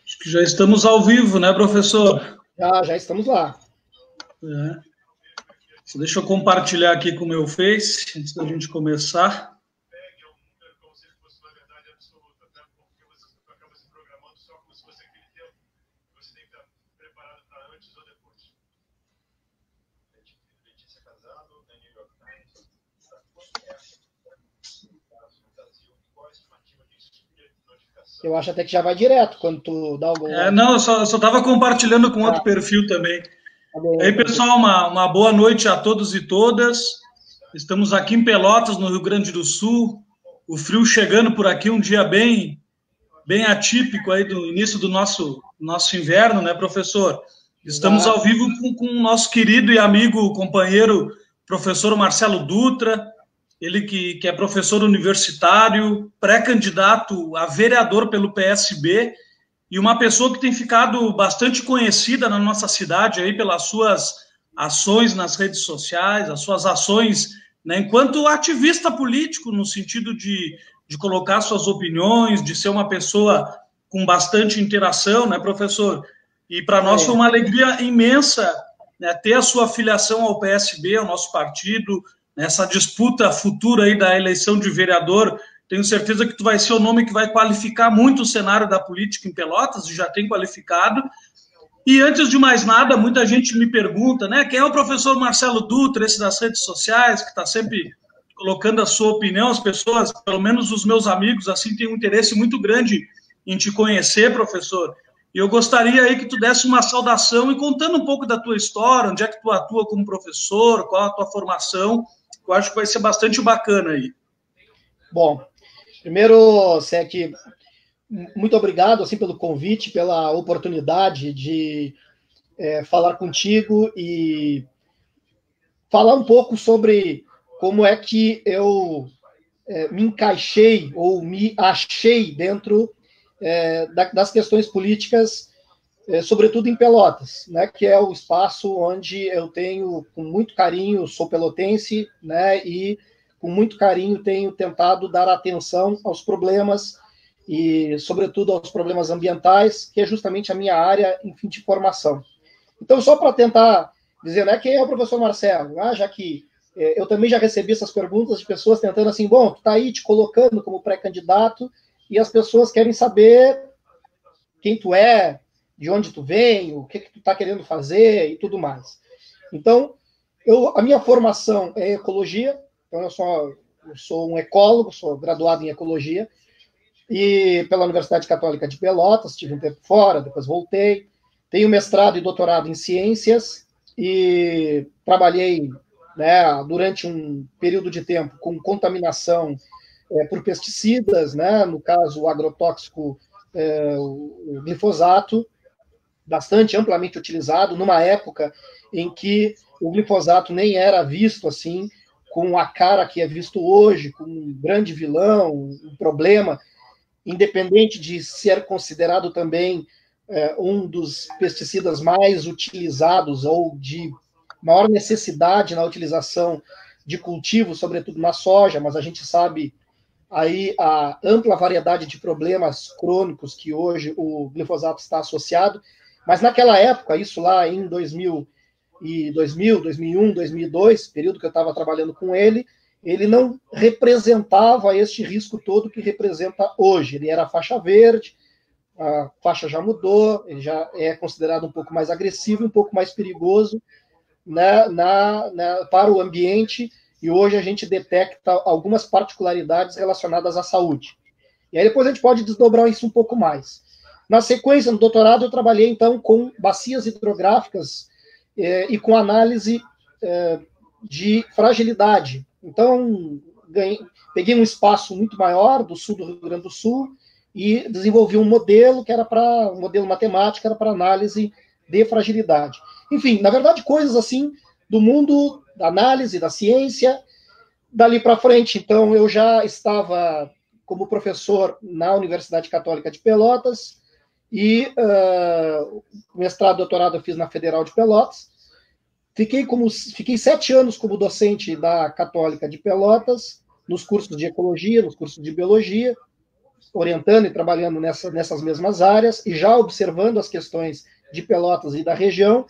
Acho que já estamos ao vivo, né, professor? Já estamos lá. Deixa eu compartilhar aqui com o meu Face, antes da gente começar. Eu acho até que já vai direto quando tu dá algum... Não, eu só estava compartilhando com outro perfil também. E aí, pessoal, uma boa noite a todos e todas. Estamos aqui em Pelotas, no Rio Grande do Sul. O frio chegando por aqui, um dia bem atípico aí do início do nosso inverno, né, professor? Estamos ao vivo com o nosso querido e amigo, companheiro, professor Marcelo Dutra. Ele que é professor universitário, pré-candidato a vereador pelo PSB e uma pessoa que tem ficado bastante conhecida na nossa cidade aí pelas suas ações nas redes sociais, as suas ações, né, enquanto ativista político, no sentido de colocar suas opiniões, de ser uma pessoa com bastante interação, né, professor? E para nós foi uma alegria imensa, né, ter a sua filiação ao PSB, ao nosso partido, nessa disputa futura aí da eleição de vereador. Tenho certeza que tu vai ser o nome que vai qualificar muito o cenário da política em Pelotas, e já tem qualificado. E antes de mais nada, muita gente me pergunta, né, quem é o professor Marcelo Dutra, esse das redes sociais, que está sempre colocando a sua opinião. As pessoas, pelo menos os meus amigos, assim, têm um interesse muito grande em te conhecer, professor. E eu gostaria aí que tu desse uma saudação e contando um pouco da tua história, onde é que tu atua como professor, qual a tua formação. Eu acho que vai ser bastante bacana aí. Bom, primeiro, Sec, muito obrigado assim, pelo convite, pela oportunidade de falar contigo e falar um pouco sobre como é que eu me encaixei ou me achei dentro das questões políticas, sobretudo em Pelotas, né, que é o espaço onde eu tenho, com muito carinho, sou pelotense, né, e com muito carinho tenho tentado dar atenção aos problemas e, sobretudo, aos problemas ambientais, que é justamente a minha área, enfim, de formação. Então, só para tentar dizer, né, quem é o professor Marcelo? Já que eu também já recebi essas perguntas de pessoas tentando assim, bom, tu está aí te colocando como pré-candidato e as pessoas querem saber quem tu é, de onde tu vem, o que tu está querendo fazer e tudo mais. Então, a minha formação é ecologia, então eu sou um ecólogo, sou graduado em ecologia, e pela Universidade Católica de Pelotas, tive um tempo fora, depois voltei. Tenho mestrado e doutorado em ciências e trabalhei, né, durante um período de tempo com contaminação por pesticidas, né, no caso o agrotóxico, o glifosato, bastante amplamente utilizado, numa época em que o glifosato nem era visto assim, com a cara que é visto hoje, como um grande vilão, um problema, independente de ser considerado também um dos pesticidas mais utilizados ou de maior necessidade na utilização de cultivo, sobretudo na soja, mas a gente sabe aí a ampla variedade de problemas crônicos que hoje o glifosato está associado. Mas naquela época, isso lá em 2000, 2001, 2002, período que eu estava trabalhando com ele não representava este risco todo que representa hoje. Ele era faixa verde, a faixa já mudou, ele já é considerado um pouco mais agressivo, um pouco mais perigoso, né, para o ambiente, e hoje a gente detecta algumas particularidades relacionadas à saúde. E aí depois a gente pode desdobrar isso um pouco mais. Na sequência, no doutorado, eu trabalhei, então, com bacias hidrográficas e com análise de fragilidade. Então, peguei um espaço muito maior do sul do Rio Grande do Sul e desenvolvi um modelo que era um modelo matemático, era para análise de fragilidade. Enfim, na verdade, coisas assim do mundo da análise, da ciência. Dali para frente, então, eu já estava como professor na Universidade Católica de Pelotas e mestrado e doutorado eu fiz na Federal de Pelotas. Fiquei 7 anos como docente da Católica de Pelotas, nos cursos de ecologia, nos cursos de biologia, orientando e trabalhando nessas mesmas áreas, e já observando as questões de Pelotas e da região.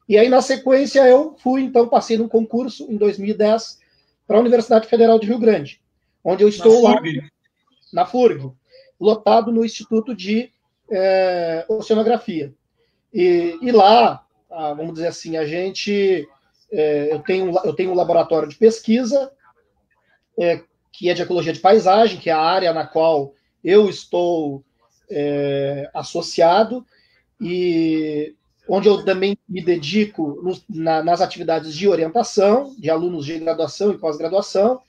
E aí, na sequência, eu então, passei num concurso em 2010 para a Universidade Federal de Rio Grande, onde eu estou lá, na FURG, lotado no Instituto de Oceanografia. E lá, vamos dizer assim, eu tenho um laboratório de pesquisa, que é de ecologia de paisagem, que é a área na qual eu estou associado, e onde eu também me dedico nas atividades de orientação de alunos de graduação e pós-graduação,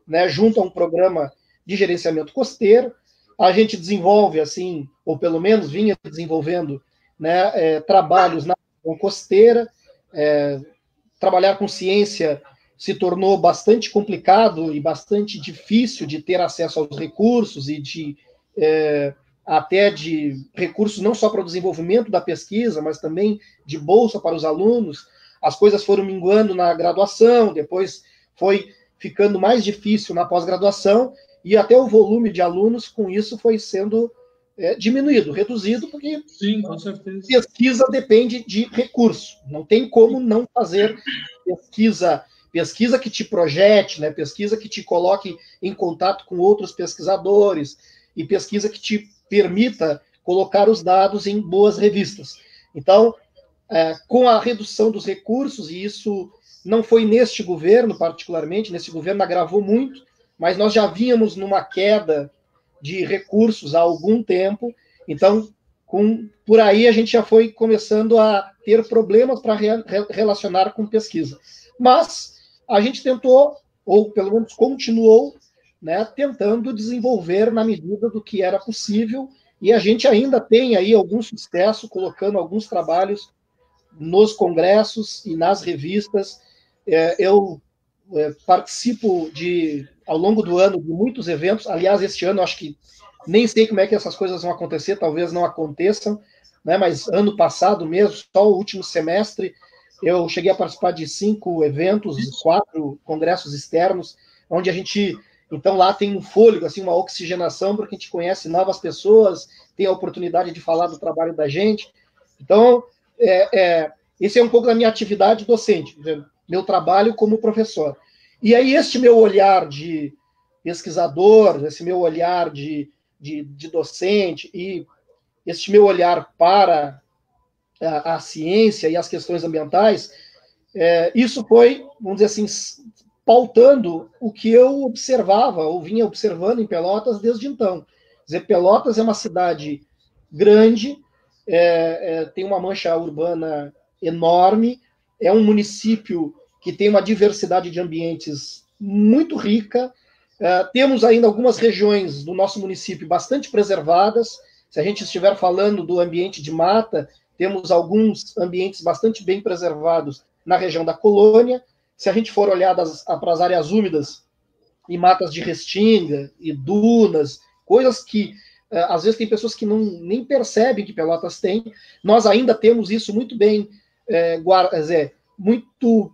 né, junto a um programa de gerenciamento costeiro. A gente desenvolve, assim, ou pelo menos vinha desenvolvendo, né, trabalhos na região costeira. Trabalhar com ciência se tornou bastante complicado e bastante difícil de ter acesso aos recursos e até de recursos não só para o desenvolvimento da pesquisa, mas também de bolsa para os alunos. As coisas foram minguando na graduação, depois foi ficando mais difícil na pós-graduação, e até o volume de alunos com isso foi sendo diminuído, reduzido, porque sim, com certeza, pesquisa depende de recurso. Não tem como não fazer pesquisa que te projete, né? Pesquisa que te coloque em contato com outros pesquisadores, e pesquisa que te permita colocar os dados em boas revistas. Então, com a redução dos recursos, e isso não foi neste governo particularmente, nesse governo agravou muito, mas nós já vínhamos numa queda de recursos há algum tempo, então, por aí a gente já foi começando a ter problemas para relacionar com pesquisa. Mas a gente tentou, ou pelo menos continuou, né, tentando desenvolver na medida do que era possível, e a gente ainda tem aí algum sucesso colocando alguns trabalhos nos congressos e nas revistas. Eu participo ao longo do ano de muitos eventos. Aliás, este ano acho que nem sei como é que essas coisas vão acontecer, talvez não aconteçam, né, mas ano passado mesmo, só o último semestre, eu cheguei a participar de 5 eventos, 4 congressos externos, onde a gente, então lá tem um fôlego, assim, uma oxigenação, porque a gente conhece novas pessoas, tem a oportunidade de falar do trabalho da gente. Então, esse é um pouco da minha atividade docente, meu trabalho como professor. E aí, este meu olhar de pesquisador, esse meu olhar de docente, e este meu olhar para a ciência e as questões ambientais, isso foi, vamos dizer assim, pautando o que eu observava, ou vinha observando em Pelotas desde então. Quer dizer, Pelotas é uma cidade grande, tem uma mancha urbana enorme, é um município que tem uma diversidade de ambientes muito rica. Temos ainda algumas regiões do nosso município bastante preservadas. Se a gente estiver falando do ambiente de mata, temos alguns ambientes bastante bem preservados na região da Colônia. Se a gente for olhar para as áreas úmidas e matas de restinga e dunas, coisas que às vezes tem pessoas que nem percebem que Pelotas tem, nós ainda temos isso muito bem, muito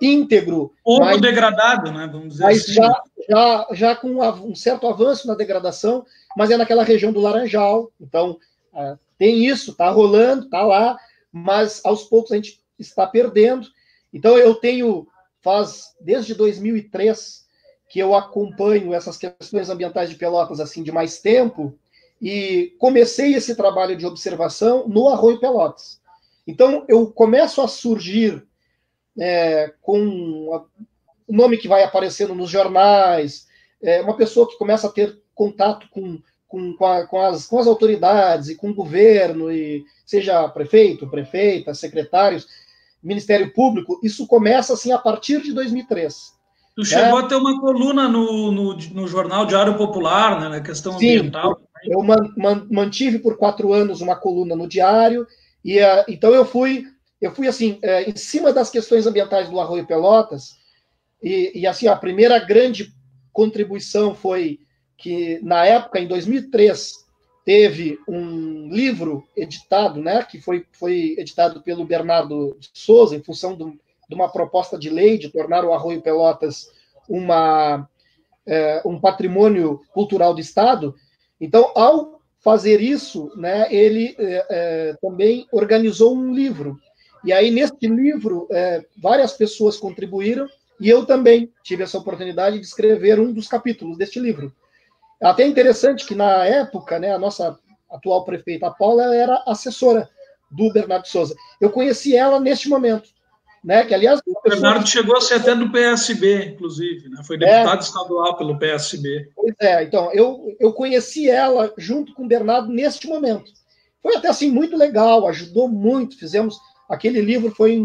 íntegro. Pouco degradado, né? Vamos dizer mas assim. Já com um certo avanço na degradação, mas é naquela região do Laranjal. Então, tem isso, está rolando, está lá, mas aos poucos a gente está perdendo. Então, faz desde 2003 que eu acompanho essas questões ambientais de Pelotas assim de mais tempo, e comecei esse trabalho de observação no Arroio Pelotas. Então, eu começo a surgir com o nome que vai aparecendo nos jornais, uma pessoa que começa a ter contato com as autoridades e com o governo, e seja prefeito, prefeita, secretários, Ministério Público. Isso começa assim a partir de 2003. Tu chegou a ter uma coluna no jornal Diário Popular, né, na questão ambiental. Sim, eu mantive por 4 anos uma coluna no Diário, e então eu fui assim, em cima das questões ambientais do Arroio Pelotas, e assim, a primeira grande contribuição foi que, na época, em 2003, teve um livro editado, né, que foi editado pelo Bernardo de Souza, em função de uma proposta de lei de tornar o Arroio Pelotas um patrimônio cultural do Estado. Então, ao fazer isso, né, ele também organizou um livro. E aí, nesse livro, várias pessoas contribuíram, e eu também tive essa oportunidade de escrever um dos capítulos deste livro. Até interessante que, na época, né, a nossa atual prefeita, a Paula, ela era assessora do Bernardo de Souza. Eu conheci ela neste momento. Né, que, aliás, o Bernardo chegou a ser até do PSB, inclusive, né? Foi deputado estadual pelo PSB. Pois é, então, eu conheci ela junto com o Bernardo neste momento. Foi até assim muito legal, ajudou muito, fizemos aquele livro, foi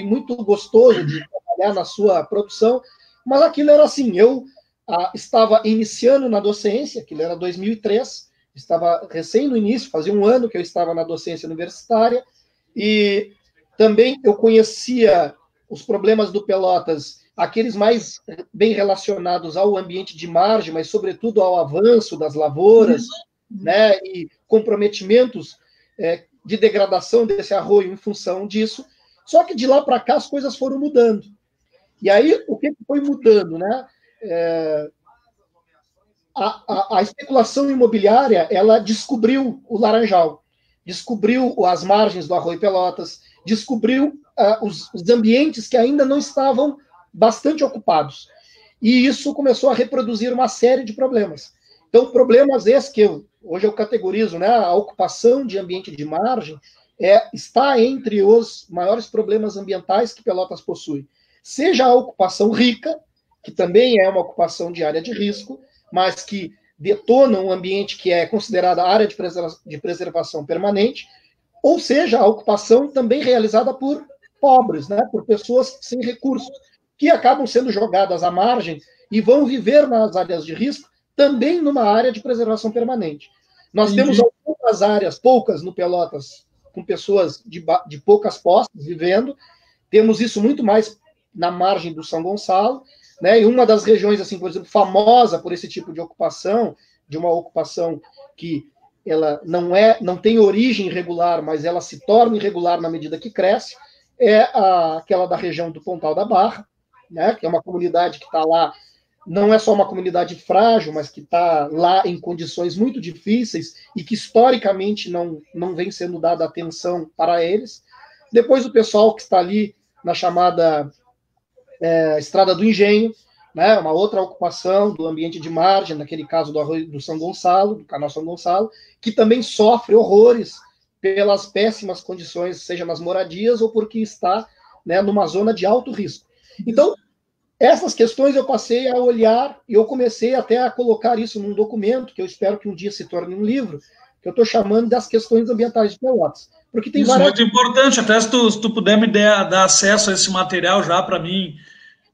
muito gostoso de trabalhar na sua produção, mas aquilo era assim, eu estava iniciando na docência, aquilo era 2003, estava recém no início, fazia um ano que eu estava na docência universitária, e também eu conhecia os problemas do Pelotas, aqueles mais bem relacionados ao ambiente de margem, mas sobretudo ao avanço das lavouras, né, e comprometimentos de degradação desse arroio em função disso. Só que de lá para cá as coisas foram mudando. E aí o que foi mudando, né? A especulação imobiliária, ela descobriu o Laranjal, descobriu as margens do Arroio Pelotas, descobriu os ambientes que ainda não estavam bastante ocupados. E isso começou a reproduzir uma série de problemas. Então, problemas esses que hoje eu categorizo, né, a ocupação de ambiente de margem está entre os maiores problemas ambientais que Pelotas possui. Seja a ocupação rica, que também é uma ocupação de área de risco, mas que detona um ambiente que é considerada área de preservação permanente, ou seja, a ocupação também realizada por pobres, né, por pessoas sem recursos, que acabam sendo jogadas à margem e vão viver nas áreas de risco, também numa área de preservação permanente. Nós temos algumas áreas, poucas no Pelotas, com pessoas de poucas posses vivendo, temos isso muito mais na margem do São Gonçalo, né, e uma das regiões, assim, por exemplo, famosa por esse tipo de ocupação, de uma ocupação que ela não tem origem irregular, mas ela se torna irregular na medida que cresce, aquela da região do Pontal da Barra, né, que é uma comunidade que está lá, não é só uma comunidade frágil, mas que está lá em condições muito difíceis e que historicamente não vem sendo dada atenção para eles. Depois o pessoal que está ali na chamada Estrada do Engenho, né, uma outra ocupação do ambiente de margem, naquele caso do Arroio do São Gonçalo, do Canal São Gonçalo, que também sofre horrores pelas péssimas condições, seja nas moradias ou porque está, né, numa zona de alto risco. Então, essas questões eu passei a olhar e eu comecei até a colocar isso num documento, que eu espero que um dia se torne um livro, que eu estou chamando das questões ambientais de Pelotas. Porque tem isso é muito importante, até se tu puder me dar acesso a esse material já para mim,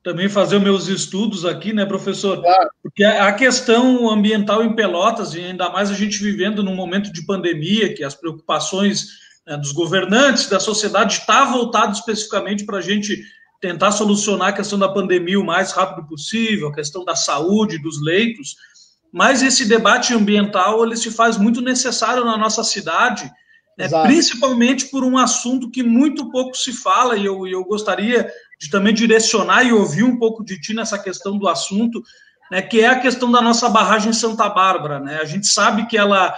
também fazer os meus estudos aqui, né, professor? Claro. Porque a questão ambiental em Pelotas, e ainda mais a gente vivendo num momento de pandemia, que as preocupações, né, dos governantes, da sociedade, está voltado especificamente para a gente tentar solucionar a questão da pandemia o mais rápido possível, a questão da saúde, dos leitos, mas esse debate ambiental ele se faz muito necessário na nossa cidade, né, principalmente por um assunto que muito pouco se fala, e eu gostaria de também direcionar e ouvir um pouco de ti nessa questão do assunto, né, que é a questão da nossa barragem Santa Bárbara, né? A gente sabe que ela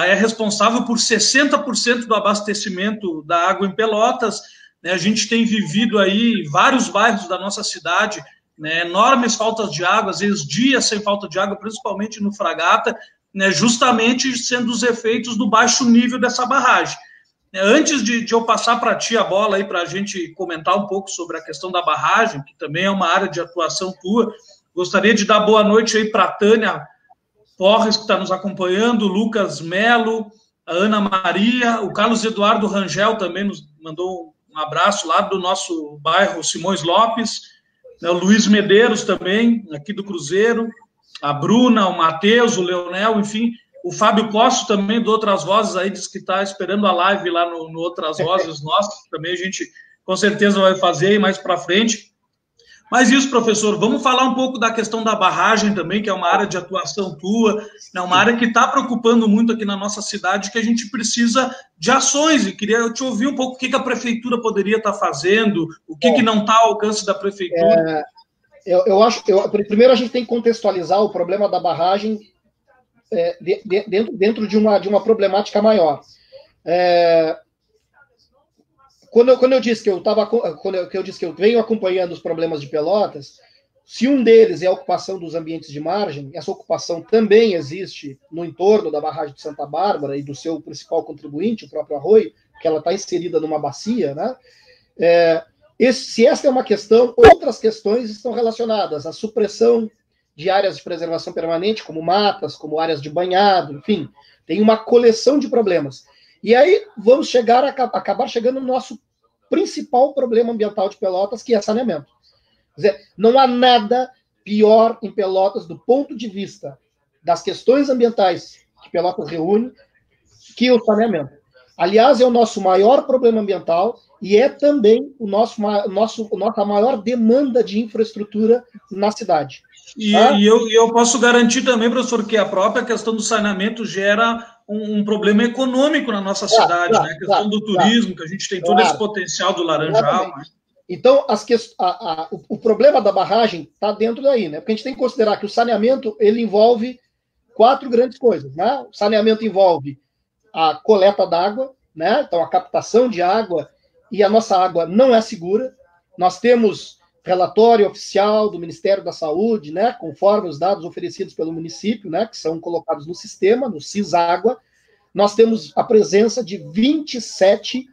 é responsável por 60% do abastecimento da água em Pelotas, né? A gente tem vivido aí vários bairros da nossa cidade, né, enormes faltas de água, às vezes dias sem falta de água, principalmente no Fragata, né, justamente sendo os efeitos do baixo nível dessa barragem. Antes de eu passar para ti a bola aí para a gente comentar um pouco sobre a questão da barragem, que também é uma área de atuação tua, gostaria de dar boa noite aí para a Tânia Porres, que está nos acompanhando, o Lucas Melo, a Ana Maria, o Carlos Eduardo Rangel também nos mandou um abraço lá do nosso bairro Simões Lopes, né, o Luiz Medeiros também, aqui do Cruzeiro, a Bruna, o Matheus, o Leonel, enfim, o Fábio Costa também, do Outras Vozes, aí diz que está esperando a live lá no Outras Vozes, nossa, também a gente com certeza vai fazer aí mais para frente. Mas isso, professor, vamos falar um pouco da questão da barragem também, que é uma área de atuação tua, né, uma área que está preocupando muito aqui na nossa cidade, que a gente precisa de ações, e queria te ouvir um pouco o que a prefeitura poderia estar fazendo, o que não está ao alcance da prefeitura. Eu acho que, primeiro, a gente tem que contextualizar o problema da barragem dentro de uma problemática maior. Quando eu disse que eu venho acompanhando os problemas de Pelotas, se um deles é a ocupação dos ambientes de margem, essa ocupação também existe no entorno da barragem de Santa Bárbara e do seu principal contribuinte, o próprio Arroio, que ela está inserida numa bacia, né? Se essa é uma questão, outras questões estão relacionadas à supressão de áreas de preservação permanente, como matas, como áreas de banhado, enfim, tem uma coleção de problemas. E aí vamos acabar chegando no nosso principal problema ambiental de Pelotas, que é saneamento. Quer dizer, não há nada pior em Pelotas, do ponto de vista das questões ambientais que Pelotas reúne, que o saneamento. Aliás, é o nosso maior problema ambiental e é também nossa maior demanda de infraestrutura na cidade. E eu posso garantir também, professor, que a própria questão do saneamento gera um problema econômico na nossa cidade, né? A questão do turismo, que a gente tem todo esse potencial do Laranjal. Né? Então, o problema da barragem está dentro daí, né? Porque a gente tem que considerar que o saneamento ele envolve 4 grandes coisas, né? O saneamento envolve a coleta d'água, né? Então, a captação de água, e a nossa água não é segura. Nós temos relatório oficial do Ministério da Saúde, né, conforme os dados oferecidos pelo município, né, que são colocados no sistema, no CISÁgua, nós temos a presença de 27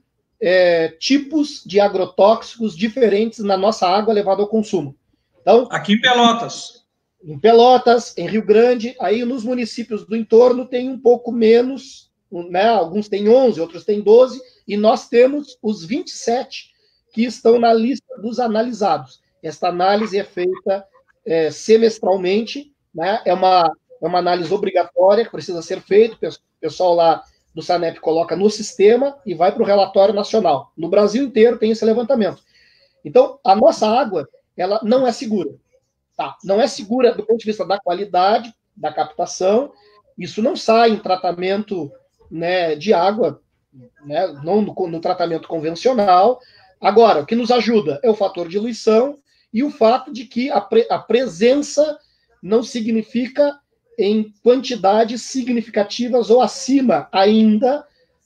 tipos de agrotóxicos diferentes na nossa água levada ao consumo. Então, aqui em Pelotas. Em Pelotas, em Rio Grande, aí nos municípios do entorno tem um pouco menos, né, alguns têm 11, outros têm 12, e nós temos os 27 que estão na lista dos analisados. Esta análise é feita semestralmente, né? É uma análise obrigatória que precisa ser feita, o pessoal lá do SANEP coloca no sistema e vai para o relatório nacional. No Brasil inteiro tem esse levantamento. Então, a nossa água, ela não é segura. Tá? Não é segura do ponto de vista da qualidade, da captação, isso não sai em tratamento, né, de água, né, não no tratamento convencional. Agora, o que nos ajuda é o fator diluição e o fato de que a presença não significa em quantidades significativas ou acima ainda,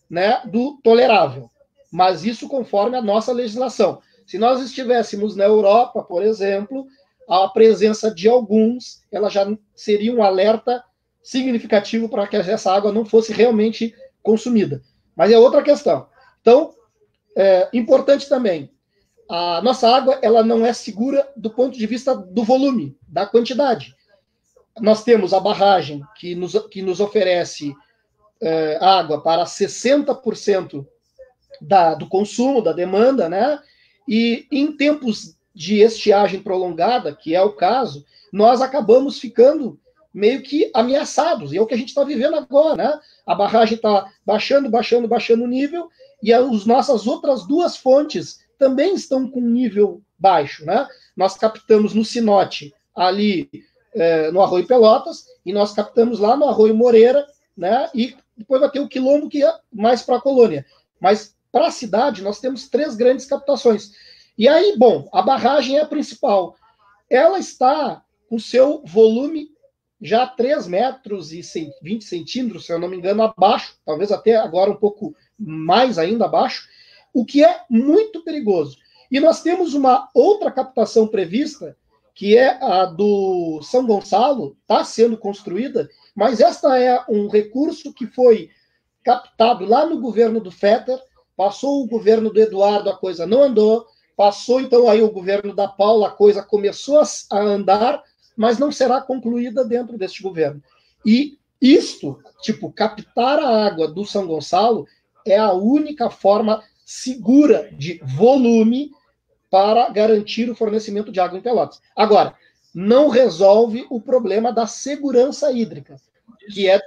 né, do tolerável. Mas isso conforme a nossa legislação. Se nós estivéssemos na Europa, por exemplo, a presença de alguns, ela já seria um alerta significativo para que essa água não fosse realmente consumida. Mas é outra questão. Então, importante também, a nossa água ela não é segura do ponto de vista do volume, da quantidade. Nós temos a barragem que nos oferece água para 60% do consumo, da demanda, né? E em tempos de estiagem prolongada, que é o caso, nós acabamos ficando meio que ameaçados, e é o que a gente está vivendo agora, né? A barragem está baixando o nível, e as nossas outras 2 fontes também estão com nível baixo, né? Nós captamos no Sinote, ali no Arroio Pelotas, e nós captamos lá no Arroio Moreira, né? E depois vai ter o Quilombo, que é mais para a colônia. Mas para a cidade, nós temos 3 grandes captações. E aí, bom, a barragem é a principal. Ela está com seu volume já 3 metros e 20 centímetros, se eu não me engano, abaixo, talvez até agora um pouco mais ainda abaixo, o que é muito perigoso. E nós temos uma outra captação prevista, que é a do São Gonçalo, está sendo construída, mas esta é um recurso que foi captado lá no governo do Fetter, passou o governo do Eduardo, a coisa não andou, passou então aí o governo da Paula, a coisa começou a andar, mas não será concluída dentro deste governo. E isto, tipo, captar a água do São Gonçalo é a única forma segura de volume para garantir o fornecimento de água em Pelotas. Agora, não resolve o problema da segurança hídrica, que é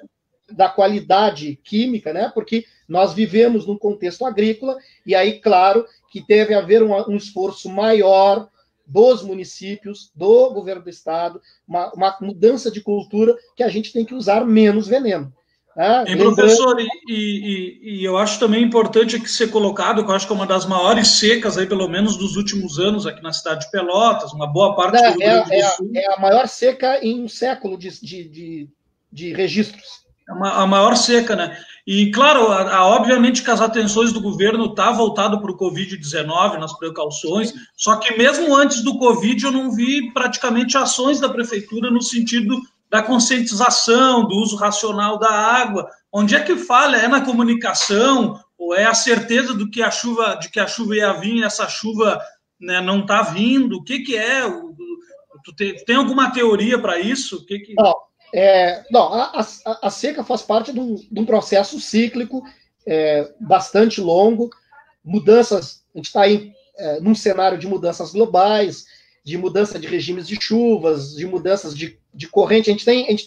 da qualidade química, né? Porque nós vivemos num contexto agrícola, e aí, claro, que deve haver um esforço maior dos municípios, do governo do estado, uma mudança de cultura que a gente tem que usar menos veneno. Professor, e eu acho também importante aqui ser colocado, que eu acho que é uma das maiores secas, aí, pelo menos dos últimos anos, aqui na cidade de Pelotas, uma boa parte do Rio Grande do Sul. É a maior seca em um século de registros. É a maior seca, né? E, claro, obviamente que as atenções do governo estão voltadas para o Covid-19, nas precauções, só que mesmo antes do Covid eu não vi praticamente ações da prefeitura no sentido da conscientização, do uso racional da água. Onde é que falha? É na comunicação? Ou é a certeza de que a chuva ia vir e essa chuva, né, não está vindo? O que é? Tu tem alguma teoria para isso? Não, a seca faz parte de um processo cíclico bastante longo. Mudanças, a gente está aí num cenário de mudanças globais, de mudança de regimes de chuvas, de mudanças de corrente. A gente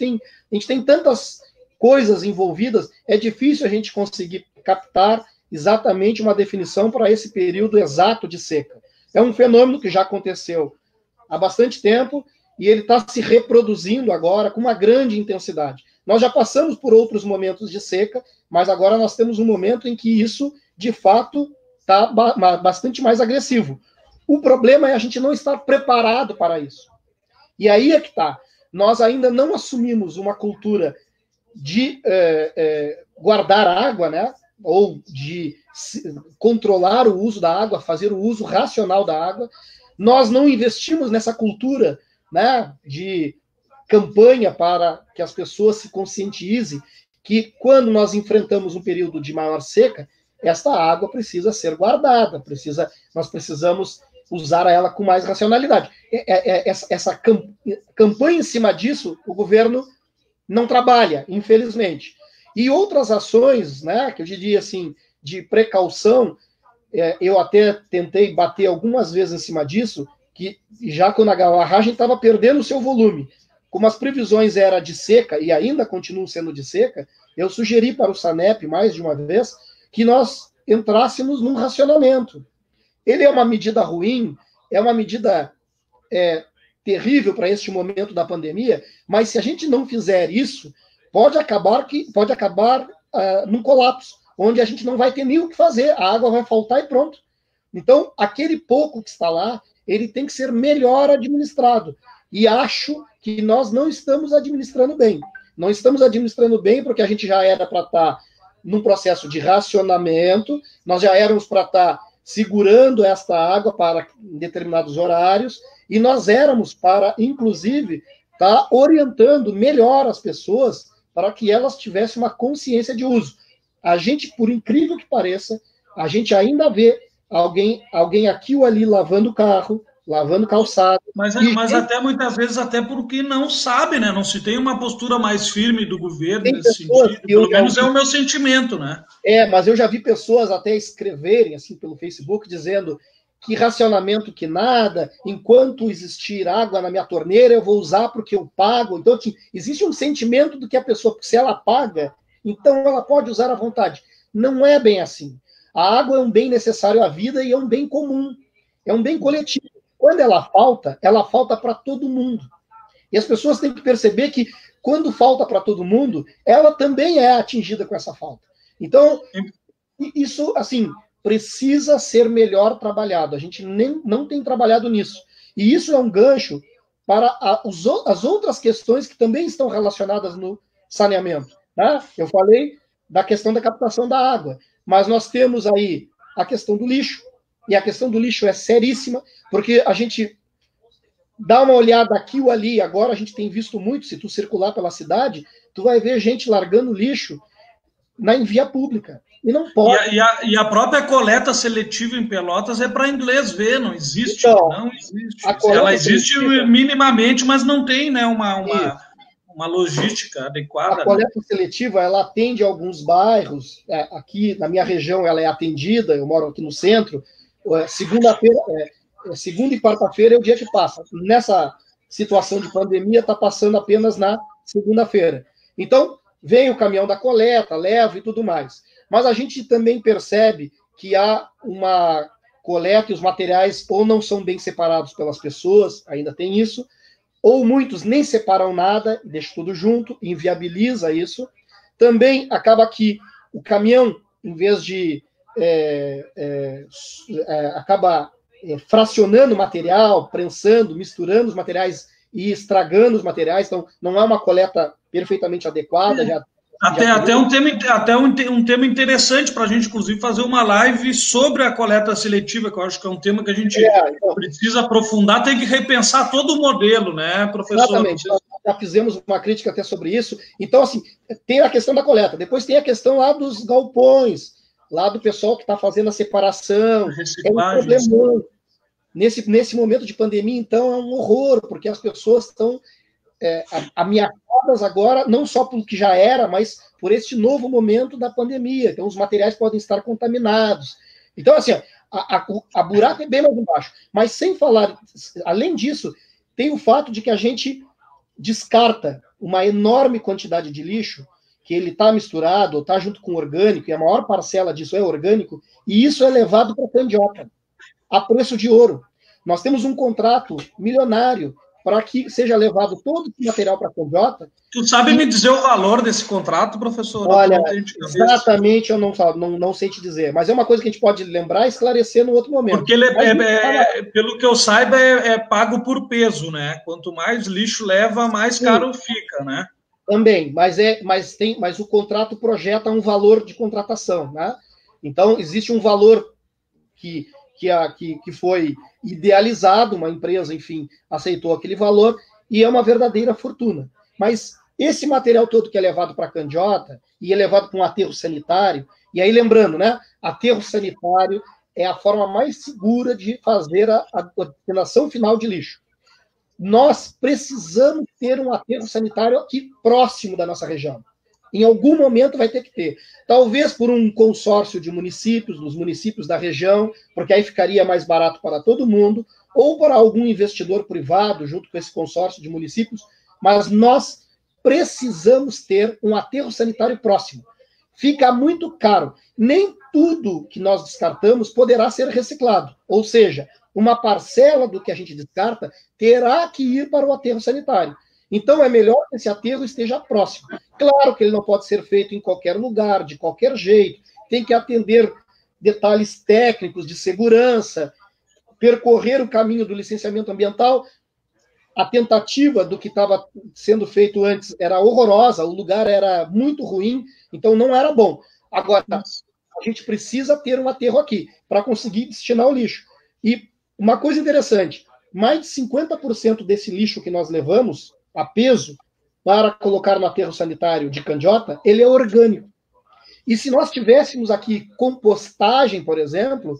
tem tantas coisas envolvidas, é difícil a gente conseguir captar exatamente uma definição para esse período exato de seca. É um fenômeno que já aconteceu há bastante tempo e ele está se reproduzindo agora com uma grande intensidade. Nós já passamos por outros momentos de seca, mas agora nós temos um momento em que isso, de fato, está bastante mais agressivo. O problema é a gente não estar preparado para isso. E aí é que está. Nós ainda não assumimos uma cultura de guardar água, né? Ou de controlar o uso da água, fazer o uso racional da água. Nós não investimos nessa cultura, né, de campanha para que as pessoas se conscientizem que quando nós enfrentamos um período de maior seca, esta água precisa ser guardada, nós precisamos usar ela com mais racionalidade. Essa campanha em cima disso, o governo não trabalha, infelizmente. E outras ações, né, que eu diria assim, de precaução, eu até tentei bater algumas vezes em cima disso, que já quando a barragem estava perdendo o seu volume, como as previsões eram de seca, e ainda continuam sendo de seca, eu sugeri para o SANEP, mais de uma vez, que nós entrássemos num racionamento. Ele é uma medida ruim, é uma medida terrível para este momento da pandemia, mas se a gente não fizer isso, pode acabar num colapso, onde a gente não vai ter nem o que fazer, a água vai faltar e pronto. Então, aquele pouco que está lá, ele tem que ser melhor administrado. E acho que nós não estamos administrando bem. Não estamos administrando bem porque a gente já era para estar num processo de racionamento, nós já éramos para estar segurando esta água para determinados horários, e nós éramos para, inclusive, estar orientando melhor as pessoas para que elas tivessem uma consciência de uso. A gente, por incrível que pareça, a gente ainda vê alguém aqui ou ali lavando o carro, lavando calçado. Mas até muitas vezes até porque não sabe, né? Não se tem uma postura mais firme do governo nesse sentido. Pelo menos é o meu sentimento, né? Mas eu já vi pessoas até escreverem assim pelo Facebook dizendo que racionamento que nada, enquanto existir água na minha torneira, eu vou usar porque eu pago. Então, existe um sentimento do que a pessoa, se ela paga, então ela pode usar à vontade. Não é bem assim. A água é um bem necessário à vida e é um bem comum, é um bem coletivo. Quando ela falta para todo mundo. E as pessoas têm que perceber que, quando falta para todo mundo, ela também é atingida com essa falta. Então, isso, assim, precisa ser melhor trabalhado. A gente não tem trabalhado nisso. E isso é um gancho para as outras questões que também estão relacionadas no saneamento. Tá? Eu falei da questão da captação da água, mas nós temos aí a questão do lixo. E a questão do lixo é seríssima, porque a gente dá uma olhada aqui ou ali, agora a gente tem visto muito, se tu circular pela cidade, tu vai ver gente largando lixo em via pública. E não pode. E a própria coleta seletiva em Pelotas é para inglês ver, não existe. Então, não existe. Ela existe minimamente, mas não tem, né, uma logística adequada. A coleta seletiva, ela atende alguns bairros. Aqui na minha região ela é atendida, eu moro aqui no centro. Segunda-feira, segunda e quarta-feira é o dia que passa. Nessa situação de pandemia, está passando apenas na segunda-feira. Então, vem o caminhão da coleta, leva e tudo mais. Mas a gente também percebe que há coleta e os materiais ou não são bem separados pelas pessoas, ainda tem isso, ou muitos nem separam nada, deixam tudo junto, inviabiliza isso. Também acaba que o caminhão, em vez de acaba fracionando o material, prensando, misturando os materiais e estragando os materiais, então não é uma coleta perfeitamente adequada. Até um tema interessante para a gente, inclusive, fazer uma live sobre a coleta seletiva, que eu acho que é um tema que a gente precisa aprofundar, tem que repensar todo o modelo, né, professor? Exatamente, nós já fizemos uma crítica até sobre isso. Então, assim, tem a questão da coleta, depois tem a questão lá dos galpões, lá do pessoal que está fazendo a separação, é um problemão. Nesse momento de pandemia, então, é um horror, porque as pessoas estão ameaçadas agora, não só pelo que já era, mas por este novo momento da pandemia. Então, os materiais podem estar contaminados. Então, assim, a buraco é bem mais embaixo. Mas sem falar, além disso, tem o fato de que a gente descarta uma enorme quantidade de lixo, que ele está misturado, ou está junto com orgânico, e a maior parcela disso é orgânico, e isso é levado para a candiota, a preço de ouro. Nós temos um contrato milionário para que seja levado todo esse material para a candiota. Tu sabe me dizer o valor desse contrato, professor? Olha, exatamente eu não sei te dizer, mas é uma coisa que a gente pode lembrar e esclarecer no outro momento. Porque ele pelo que eu saiba, é pago por peso, né? Quanto mais lixo leva, mais caro fica, né? Também, mas o contrato projeta um valor de contratação, né? Então, existe um valor que foi idealizado, uma empresa, enfim, aceitou aquele valor, e é uma verdadeira fortuna. Mas esse material todo que é levado para a candiota, e é levado para um aterro sanitário, e aí lembrando, né, aterro sanitário é a forma mais segura de fazer a destinação final de lixo. Nós precisamos ter um aterro sanitário aqui próximo da nossa região. Em algum momento vai ter que ter. Talvez por um consórcio de municípios, dos municípios da região, porque aí ficaria mais barato para todo mundo, ou para algum investidor privado, junto com esse consórcio de municípios, mas nós precisamos ter um aterro sanitário próximo. Fica muito caro. Nem tudo que nós descartamos poderá ser reciclado. Ou seja, uma parcela do que a gente descarta terá que ir para o aterro sanitário. Então, é melhor que esse aterro esteja próximo. Claro que ele não pode ser feito em qualquer lugar, de qualquer jeito. Tem que atender detalhes técnicos de segurança, percorrer o caminho do licenciamento ambiental. A tentativa do que estava sendo feito antes era horrorosa, o lugar era muito ruim, então não era bom. Agora, a gente precisa ter um aterro aqui para conseguir destinar o lixo. E uma coisa interessante, mais de 50% desse lixo que nós levamos a peso para colocar no aterro sanitário de candiota, ele é orgânico. E se nós tivéssemos aqui compostagem, por exemplo,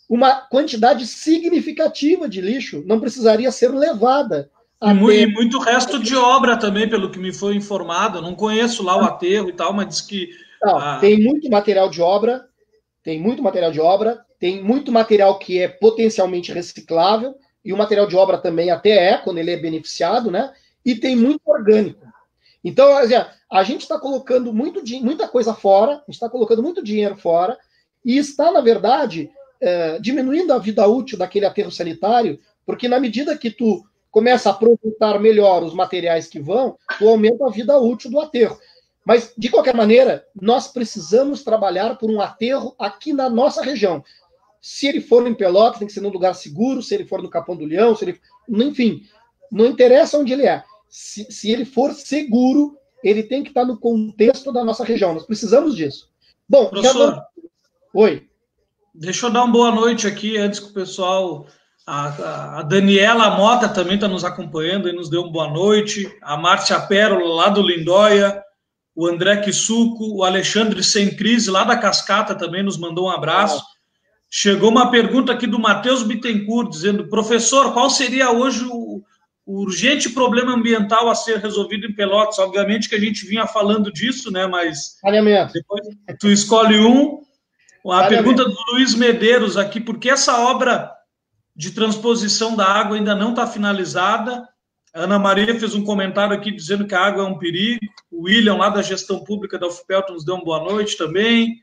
uma quantidade significativa de lixo não precisaria ser levada. E muito resto de obra também, pelo que me foi informado. Eu não conheço lá o aterro e tal, mas diz que... Tem muito material de obra, tem muito material que é potencialmente reciclável, e o material de obra também até quando ele é beneficiado, né? E tem muito orgânico. Então, a gente está colocando muita coisa fora, a gente está colocando muito dinheiro fora, e está, na verdade, diminuindo a vida útil daquele aterro sanitário, porque na medida que tu começa a aproveitar melhor os materiais que vão, tu aumenta a vida útil do aterro. Mas, de qualquer maneira, nós precisamos trabalhar por um aterro aqui na nossa região. Se ele for em Pelotas, tem que ser num lugar seguro, se ele for no Capão do Leão, enfim, não interessa onde ele é. Se ele for seguro, ele tem que estar no contexto da nossa região. Nós precisamos disso. Bom, professor, oi. Deixa eu dar uma boa noite aqui, antes que o pessoal... A Daniela Mota também está nos acompanhando e nos deu uma boa noite. A Márcia Pérola, lá do Lindóia. O André Quissuco. O Alexandre Sem Crise, lá da Cascata, também nos mandou um abraço. Chegou uma pergunta aqui do Matheus Bittencourt, dizendo: professor, qual seria hoje o urgente problema ambiental a ser resolvido em Pelotas? Obviamente que a gente vinha falando disso, né? Mas depois tu escolhe um. A pergunta do Luiz Medeiros aqui: por que essa obra de transposição da água ainda não está finalizada? A Ana Maria fez um comentário aqui dizendo que a água é um perigo. O William, lá da gestão pública da UFPELT, nos deu uma boa noite também.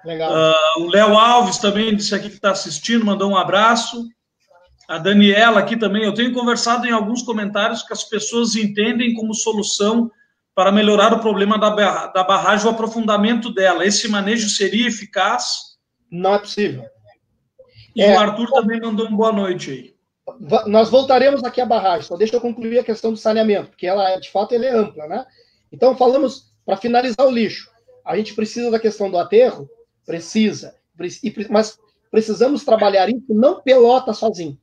Legal. O Léo Alves também disse aqui que está assistindo, mandou um abraço. A Daniela aqui também. Eu tenho conversado em alguns comentários que as pessoas entendem como solução para melhorar o problema da barragem, o aprofundamento dela. Esse manejo seria eficaz? Não é possível. E o Arthur também mandou uma boa noite aí. Nós voltaremos aqui à barragem, só deixa eu concluir a questão do saneamento, porque ela, de fato, ela é ampla, né? Então, falamos, para finalizar o lixo, a gente precisa da questão do aterro? Precisa. Mas precisamos trabalhar isso, não Pelota sozinho.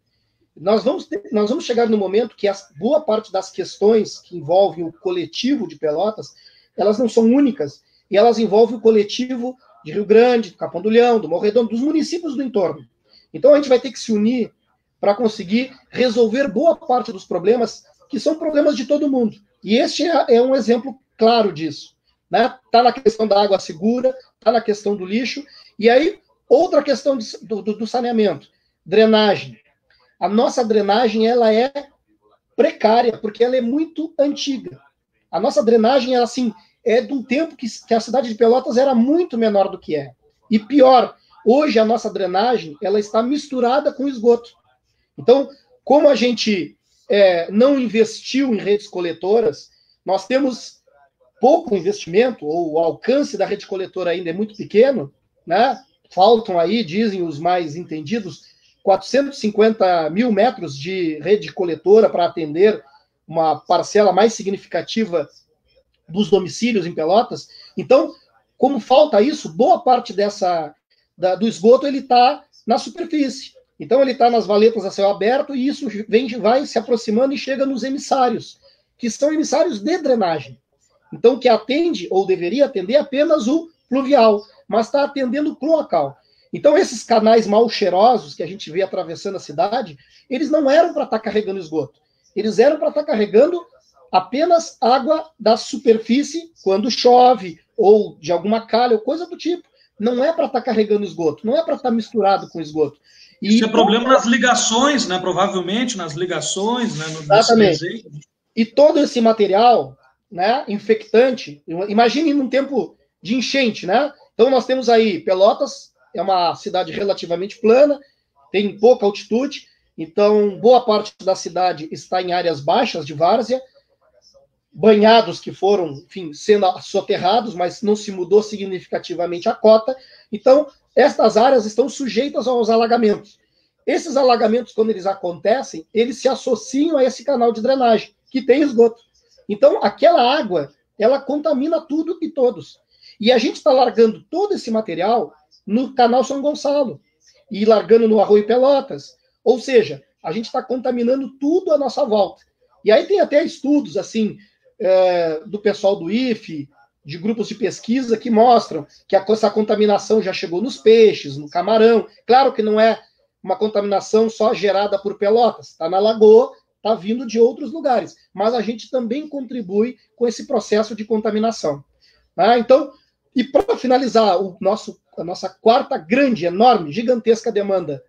Nós vamos chegar no momento que boa parte das questões que envolvem o coletivo de Pelotas, elas não são únicas, e elas envolvem o coletivo de Rio Grande, do Capão do Leão, do Morro Redondo, dos municípios do entorno. Então, a gente vai ter que se unir para conseguir resolver boa parte dos problemas, que são problemas de todo mundo. E este é um exemplo claro disso. Está na questão da água segura, está na questão do lixo, e aí, outra questão do saneamento, drenagem. A nossa drenagem, ela é precária, porque ela é muito antiga. A nossa drenagem, ela, assim, é de um tempo que a cidade de Pelotas era muito menor do que é. E pior, hoje a nossa drenagem, ela está misturada com esgoto. Então, como a gente não investiu em redes coletoras, nós temos pouco investimento, ou o alcance da rede coletora ainda é muito pequeno, né? Faltam aí, dizem os mais entendidos, 450 mil metros de rede coletora para atender uma parcela mais significativa dos domicílios em Pelotas. Então, como falta isso, boa parte do esgoto ele está na superfície. Então, ele está nas valetas a céu aberto e isso vai se aproximando e chega nos emissários, que são emissários de drenagem. Então, que atende, ou deveria atender, apenas o pluvial, mas está atendendo o cloacal. Então, esses canais mal cheirosos que a gente vê atravessando a cidade, eles não eram para estar carregando esgoto. Eles eram para estar carregando apenas água da superfície quando chove, ou de alguma calha, ou coisa do tipo. Não é para estar carregando esgoto, não é para estar misturado com esgoto. Isso é problema nas ligações, né? Provavelmente nas ligações, né? Exatamente. E todo esse material, né, infectante, imagine num tempo de enchente, né? Então nós temos aí Pelotas, é uma cidade relativamente plana, tem pouca altitude, então boa parte da cidade está em áreas baixas de várzea, banhados que foram, enfim, sendo soterrados, mas não se mudou significativamente a cota. Então, estas áreas estão sujeitas aos alagamentos. Esses alagamentos, quando eles acontecem, eles se associam a esse canal de drenagem, que tem esgoto. Então, aquela água, ela contamina tudo e todos. E a gente está largando todo esse material no canal São Gonçalo, e largando no Arroio Pelotas. Ou seja, a gente está contaminando tudo à nossa volta. E aí tem até estudos, assim, do pessoal do IFE, de grupos de pesquisa, que mostram que essa contaminação já chegou nos peixes, no camarão. Claro que não é uma contaminação só gerada por Pelotas, está na Lagoa, está vindo de outros lugares, mas a gente também contribui com esse processo de contaminação. Então, e para finalizar a nossa quarta grande, enorme, gigantesca demanda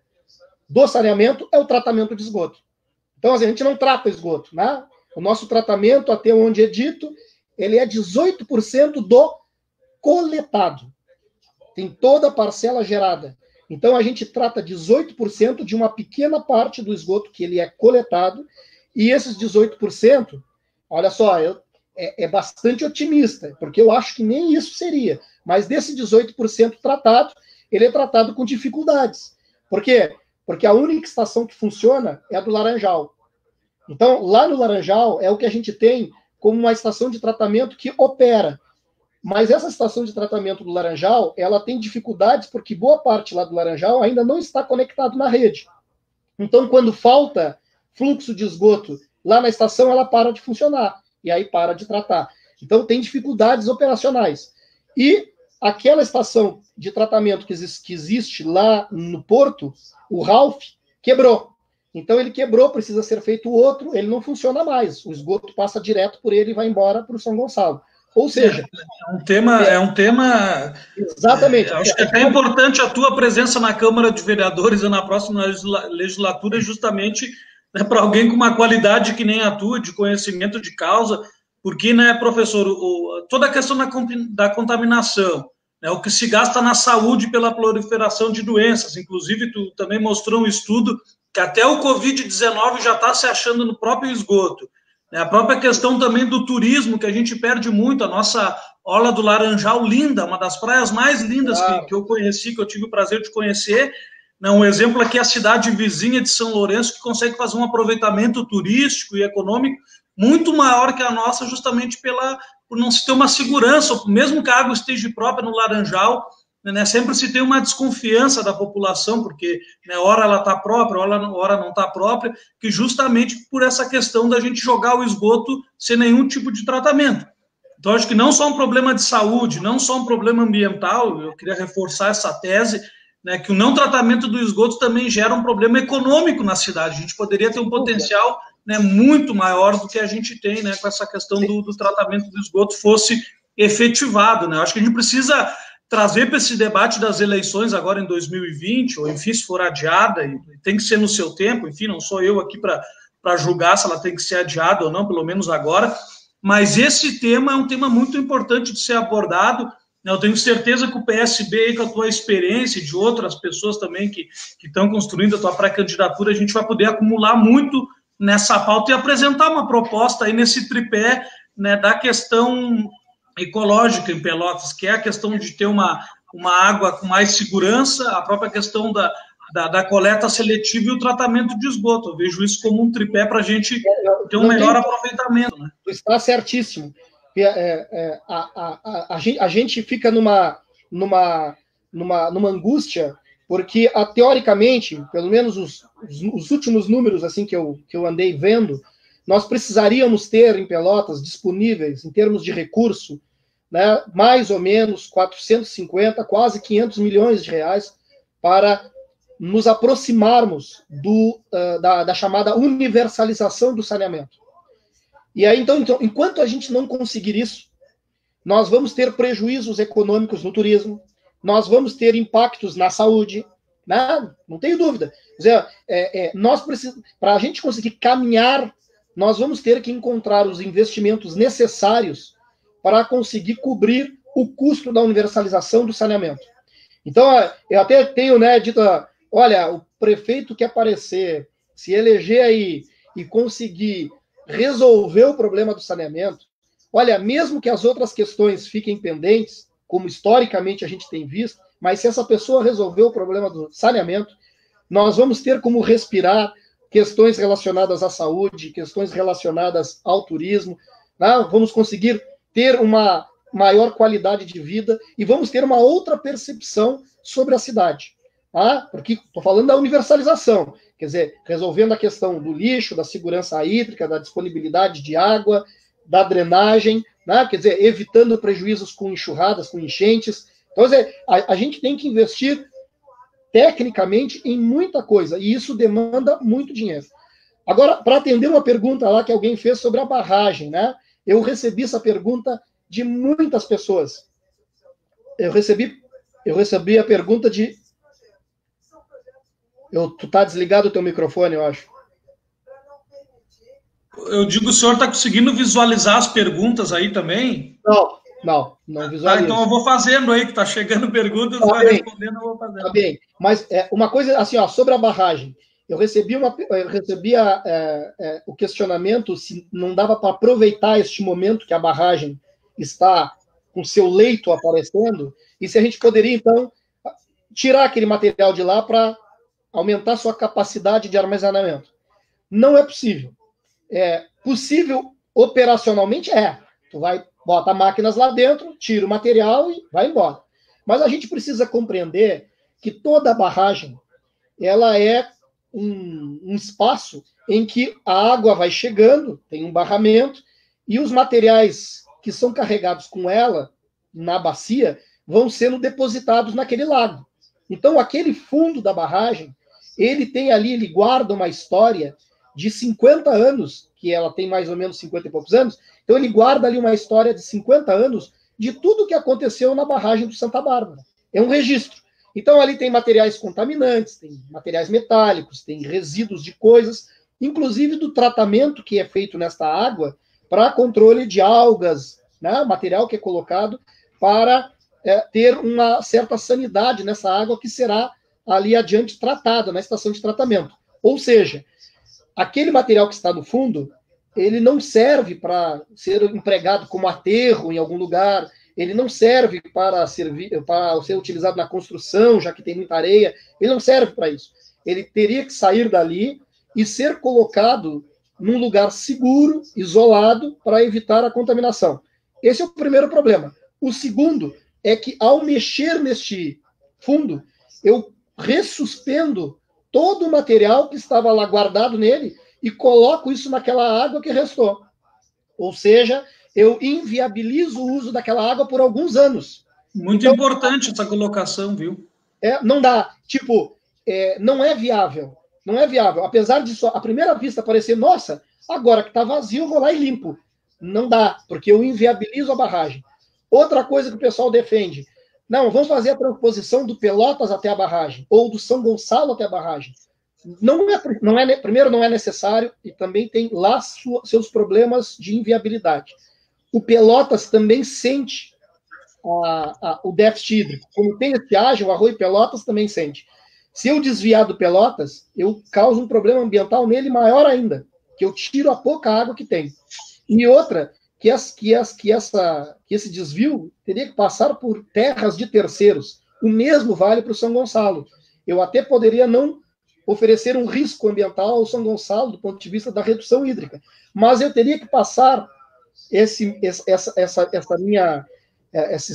do saneamento é o tratamento de esgoto. Então, assim, a gente não trata esgoto, né? O nosso tratamento, até onde é dito, ele é 18% do coletado. Tem toda a parcela gerada. Então, a gente trata 18% de uma pequena parte do esgoto que ele é coletado, e esses 18%, olha só, é bastante otimista, porque eu acho que nem isso seria. Mas desse 18% tratado, ele é tratado com dificuldades. Por quê? Porque a única estação que funciona é a do Laranjal. Então, lá no Laranjal, é o que a gente tem como uma estação de tratamento que opera. Mas essa estação de tratamento do Laranjal, ela tem dificuldades porque boa parte lá do Laranjal ainda não está conectado na rede. Então, quando falta fluxo de esgoto lá na estação, ela para de funcionar. E aí para de tratar. Então, tem dificuldades operacionais. E aquela estação de tratamento que existe lá no Porto, o Ralph, quebrou. Então, ele quebrou, precisa ser feito outro, ele não funciona mais. O esgoto passa direto por ele e vai embora para o São Gonçalo. Ou seja... É um tema... Exatamente. Acho que é até importante a tua presença na Câmara de Vereadores na próxima legislatura, justamente, né, para alguém com uma qualidade que nem a tua, de conhecimento de causa, porque, né, professor, toda a questão da contaminação, né, o que se gasta na saúde pela proliferação de doenças. Inclusive, tu também mostrou um estudo que até o Covid-19 já está se achando no próprio esgoto. A própria questão também do turismo, que a gente perde muito, a nossa Orla do Laranjal, linda, uma das praias mais lindas que eu conheci, que eu tive o prazer de conhecer. Um exemplo aqui é a cidade vizinha de São Lourenço, que consegue fazer um aproveitamento turístico e econômico muito maior que a nossa, justamente por não se ter uma segurança, mesmo que a água esteja própria no Laranjal, né, sempre se tem uma desconfiança da população, porque, né, ora ela está própria, ora não está própria, que justamente por essa questão da gente jogar o esgoto sem nenhum tipo de tratamento. Então, acho que não só um problema de saúde, não só um problema ambiental, eu queria reforçar essa tese, né, que o não tratamento do esgoto também gera um problema econômico na cidade. A gente poderia ter um potencial, né, muito maior do que a gente tem, né, com essa questão do tratamento do esgoto fosse efetivado. Né? Acho que a gente precisa trazer para esse debate das eleições agora em 2020, ou enfim, se for adiada, e tem que ser no seu tempo, enfim, não sou eu aqui para julgar se ela tem que ser adiada ou não, pelo menos agora, mas esse tema é um tema muito importante de ser abordado. Eu tenho certeza que o PSB, com a tua experiência e de outras pessoas também que estão construindo a tua pré-candidatura, a gente vai poder acumular muito nessa pauta e apresentar uma proposta aí nesse tripé, né, da questão ecológica em Pelotas, que é a questão de ter uma água com mais segurança, a própria questão da coleta seletiva e o tratamento de esgoto. Eu vejo isso como um tripé para a gente ter um melhor aproveitamento. Né? Está certíssimo. A gente fica numa angústia, porque, teoricamente, pelo menos os últimos números assim que eu andei vendo, nós precisaríamos ter em Pelotas disponíveis, em termos de recurso, né, mais ou menos 450, quase 500 milhões de reais para nos aproximarmos da chamada universalização do saneamento. E aí, então, enquanto a gente não conseguir isso, nós vamos ter prejuízos econômicos no turismo, nós vamos ter impactos na saúde, né? Não tenho dúvida. Nós precisamos, para a gente conseguir caminhar, nós vamos ter que encontrar os investimentos necessários para conseguir cobrir o custo da universalização do saneamento. Então, eu até tenho, né, dito, olha, o prefeito que aparecer, se eleger aí e conseguir resolver o problema do saneamento, olha, mesmo que as outras questões fiquem pendentes, como historicamente a gente tem visto, mas se essa pessoa resolver o problema do saneamento, nós vamos ter como respirar questões relacionadas à saúde, questões relacionadas ao turismo, né? Vamos conseguir ter uma maior qualidade de vida e vamos ter uma outra percepção sobre a cidade. Tá? Porque estou falando da universalização, quer dizer, resolvendo a questão do lixo, da segurança hídrica, da disponibilidade de água, da drenagem, né? Quer dizer, evitando prejuízos com enxurradas, com enchentes. Então, a gente tem que investir tecnicamente em muita coisa, e isso demanda muito dinheiro. Agora, para atender uma pergunta lá que alguém fez sobre a barragem, né? Eu recebi essa pergunta de muitas pessoas. Eu recebi a pergunta de... Tu tá desligado o teu microfone, eu acho. Eu digo, o senhor está conseguindo visualizar as perguntas aí também? Não visualizo. Então eu vou fazendo aí, que está chegando perguntas, vai respondendo, eu vou fazendo. Tá bem, mas uma coisa assim, sobre a barragem. Eu recebi o questionamento se não dava para aproveitar este momento que a barragem está com seu leito aparecendo, e se a gente poderia, então, tirar aquele material de lá para aumentar sua capacidade de armazenamento. Não é possível. É possível operacionalmente? Tu vai, bota máquinas lá dentro, tira o material e vai embora. Mas a gente precisa compreender que toda barragem, ela é um espaço em que a água vai chegando, tem um barramento, e os materiais que são carregados com ela na bacia vão sendo depositados naquele lago. Então, aquele fundo da barragem, ele guarda uma história de 50 anos, que ela tem mais ou menos 50 e poucos anos, então ele guarda ali uma história de 50 anos de tudo que aconteceu na barragem do Santa Bárbara. É um registro. Então ali tem materiais contaminantes, tem materiais metálicos, tem resíduos de coisas, inclusive do tratamento que é feito nesta água para controle de algas, né? Material que é colocado para ter uma certa sanidade nessa água que será ali adiante tratada na estação de tratamento. Ou seja, aquele material que está no fundo, ele não serve para ser empregado como aterro em algum lugar, ele não serve para ser utilizado na construção, já que tem muita areia, ele não serve para isso. Ele teria que sair dali e ser colocado num lugar seguro, isolado, para evitar a contaminação. Esse é o primeiro problema. O segundo é que, ao mexer neste fundo, eu ressuspendo todo o material que estava lá guardado nele e coloco isso naquela água que restou. Ou seja, eu inviabilizo o uso daquela água por alguns anos. Muito então, importante essa colocação, viu? Não dá. Tipo, não é viável. Não é viável. Apesar disso, à primeira vista parecer, nossa, agora que está vazio, eu vou lá e limpo. Não dá, porque eu inviabilizo a barragem. Outra coisa que o pessoal defende, não, vamos fazer a transposição do Pelotas até a barragem, ou do São Gonçalo até a barragem. Primeiro, não é necessário, e também tem lá seus problemas de inviabilidade. O Pelotas também sente o déficit hídrico. Como tem estiagem, o Arroio Pelotas também sente. Se eu desviar do Pelotas, eu causo um problema ambiental nele maior ainda, que eu tiro a pouca água que tem. E outra, que esse desvio teria que passar por terras de terceiros. O mesmo vale para o São Gonçalo. Eu até poderia não oferecer um risco ambiental ao São Gonçalo do ponto de vista da redução hídrica, mas eu teria que passar esses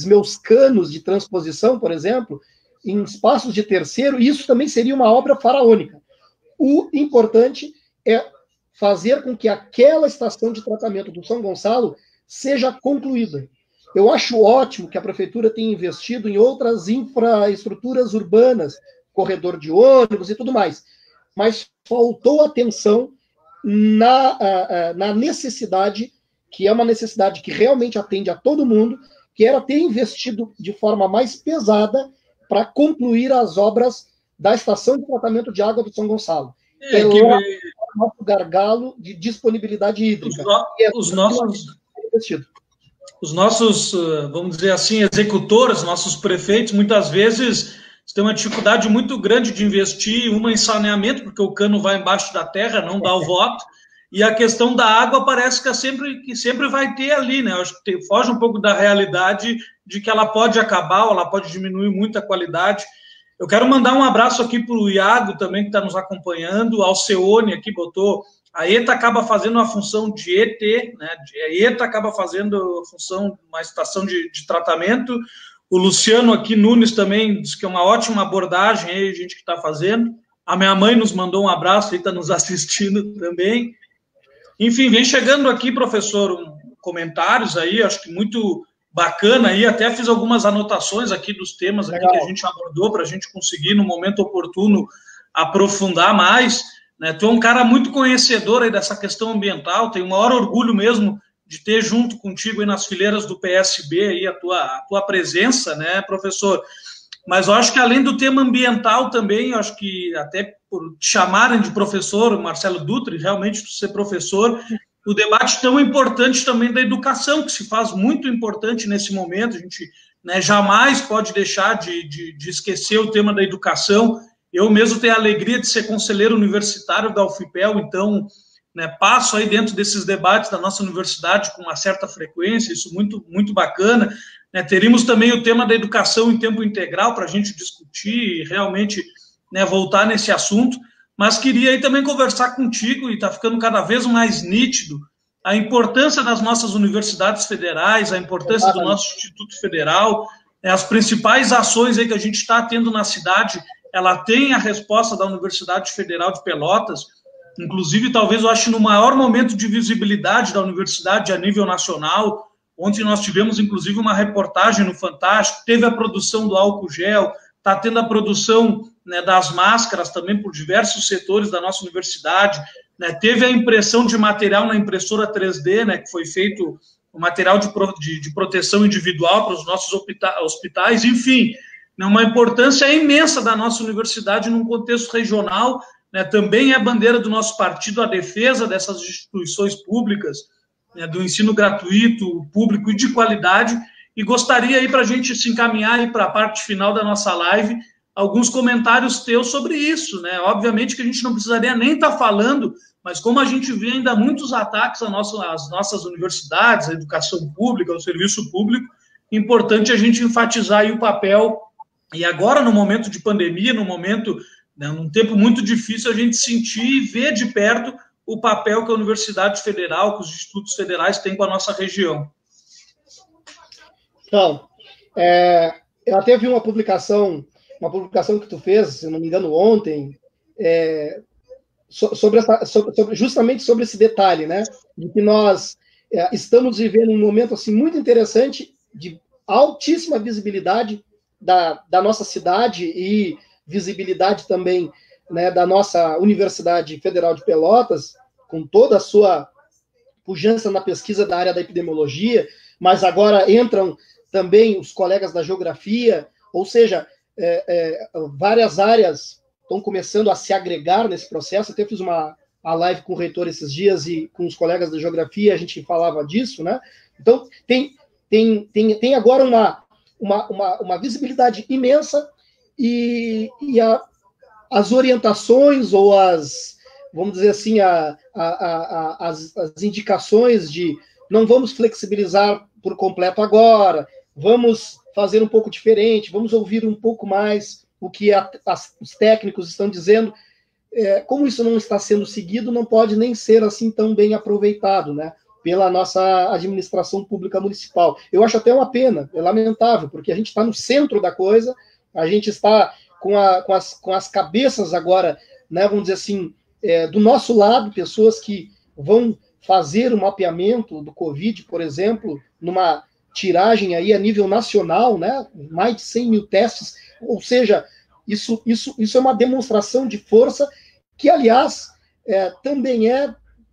meus canos de transposição, por exemplo, em espaços de terceiro, e isso também seria uma obra faraônica. O importante é fazer com que aquela estação de tratamento do São Gonçalo seja concluída. Eu acho ótimo que a prefeitura tenha investido em outras infraestruturas urbanas, corredor de ônibus e tudo mais, mas faltou atenção na necessidade, que é uma necessidade que realmente atende a todo mundo, que era ter investido de forma mais pesada para concluir as obras da estação de tratamento de água do São Gonçalo. O nosso gargalo de disponibilidade hídrica. Os nossos, vamos dizer assim, executores, nossos prefeitos, muitas vezes têm uma dificuldade muito grande de investir em saneamento, porque o cano vai embaixo da terra, não dá o voto, e a questão da água parece que sempre vai ter ali, né? Eu acho que foge um pouco da realidade de que ela pode acabar, ou ela pode diminuir muito a qualidade. Eu quero mandar um abraço aqui para o Iago também, que está nos acompanhando, ao Alceone aqui botou, a ETA acaba fazendo a função de ET, né? A ETA acaba fazendo a função, uma estação de tratamento. O Luciano aqui, Nunes, também diz que é uma ótima abordagem aí, a gente que está fazendo. A minha mãe nos mandou um abraço e está nos assistindo também. Enfim, vem chegando aqui, professor, comentários aí, acho que muito bacana aí, até fiz algumas anotações aqui dos temas aqui que a gente abordou para a gente conseguir, no momento oportuno, aprofundar mais, né? Tu é um cara muito conhecedor aí dessa questão ambiental, tenho o maior orgulho mesmo de ter junto contigo aí nas fileiras do PSB aí a tua presença, né, professor? Mas eu acho que além do tema ambiental também, eu acho que até por te chamarem de professor, Marcelo Dutra, realmente tu ser professor, o debate tão importante também da educação, que se faz muito importante nesse momento, a gente, né, jamais pode deixar de esquecer o tema da educação. Eu mesmo tenho a alegria de ser conselheiro universitário da UFPEL, então, né, passo aí dentro desses debates da nossa universidade com uma certa frequência, isso muito, muito bacana. Né, teríamos também o tema da educação em tempo integral para a gente discutir e realmente, né, voltar nesse assunto, mas queria aí também conversar contigo, e está ficando cada vez mais nítido a importância das nossas universidades federais, a importância do nosso Instituto Federal, as principais ações aí que a gente está tendo na cidade, ela tem a resposta da Universidade Federal de Pelotas, inclusive talvez eu acho no maior momento de visibilidade da universidade a nível nacional. Ontem nós tivemos inclusive uma reportagem no Fantástico, teve a produção do álcool gel, está tendo a produção, né, das máscaras também por diversos setores da nossa universidade, né, teve a impressão de material na impressora 3D, né, que foi feito o material de proteção individual para os nossos hospitais, enfim, né, uma importância imensa da nossa universidade num contexto regional, né, também é a bandeira do nosso partido a defesa dessas instituições públicas, né, do ensino gratuito, público e de qualidade. e gostaria aí para a gente se encaminhar para a parte final da nossa live, alguns comentários teus sobre isso, né? Obviamente que a gente não precisaria nem estar falando, mas como a gente vê ainda muitos ataques às nossas universidades, à educação pública, ao serviço público, importante a gente enfatizar aí o papel, e agora no momento de pandemia, num tempo muito difícil, a gente sentir e ver de perto o papel que a Universidade Federal, que os institutos federais têm com a nossa região. Então, eu até vi uma publicação que tu fez, se não me engano, ontem, justamente sobre esse detalhe, né? De que nós estamos vivendo um momento assim, muito interessante, de altíssima visibilidade da nossa cidade e visibilidade também, né, da nossa Universidade Federal de Pelotas, com toda a sua pujança na pesquisa da área da epidemiologia, mas agora entram também os colegas da geografia, ou seja, várias áreas estão começando a se agregar nesse processo. Até fiz a live com o reitor esses dias e com os colegas da geografia, a gente falava disso, né? Então, tem agora uma visibilidade imensa e as orientações ou vamos dizer assim, as indicações de não vamos flexibilizar por completo agora, vamos fazer um pouco diferente, vamos ouvir um pouco mais o que os técnicos estão dizendo. Como isso não está sendo seguido, não pode nem ser assim tão bem aproveitado, né, pela nossa administração pública municipal. Eu acho até uma pena, é lamentável, porque a gente está no centro da coisa, a gente está com as cabeças agora, né, vamos dizer assim, do nosso lado, pessoas que vão fazer o mapeamento do Covid, por exemplo, numa tiragem aí a nível nacional, né, mais de 100 mil testes, ou seja, isso é uma demonstração de força que, aliás, também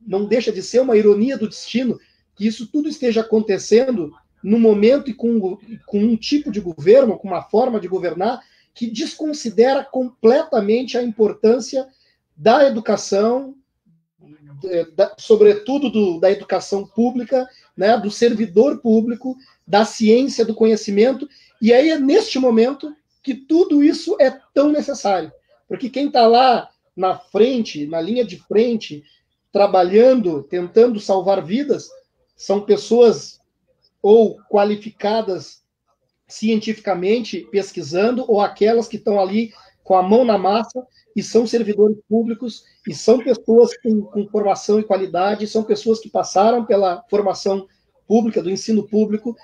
não deixa de ser uma ironia do destino, que isso tudo esteja acontecendo no momento e com um tipo de governo, com uma forma de governar, que desconsidera completamente a importância da educação, sobretudo da educação pública, né, do servidor público, da ciência, do conhecimento, e aí é neste momento que tudo isso é tão necessário, porque quem está lá na frente, na linha de frente, trabalhando, tentando salvar vidas, são pessoas ou qualificadas cientificamente, pesquisando, ou aquelas que estão ali com a mão na massa e são servidores públicos, e são pessoas com formação e qualidade, são pessoas que passaram pela formação pública, do ensino público,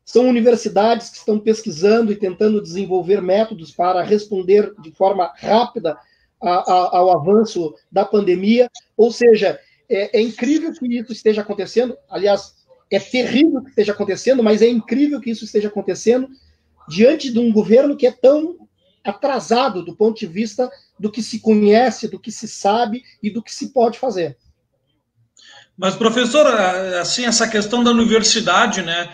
são universidades que estão pesquisando e tentando desenvolver métodos para responder de forma rápida ao avanço da pandemia. Ou seja, é incrível que isso esteja acontecendo, aliás, é terrível que esteja acontecendo, mas é incrível que isso esteja acontecendo diante de um governo que é tão atrasado do ponto de vista do que se conhece, do que se sabe e do que se pode fazer. Mas, professor, assim, essa questão da universidade, né,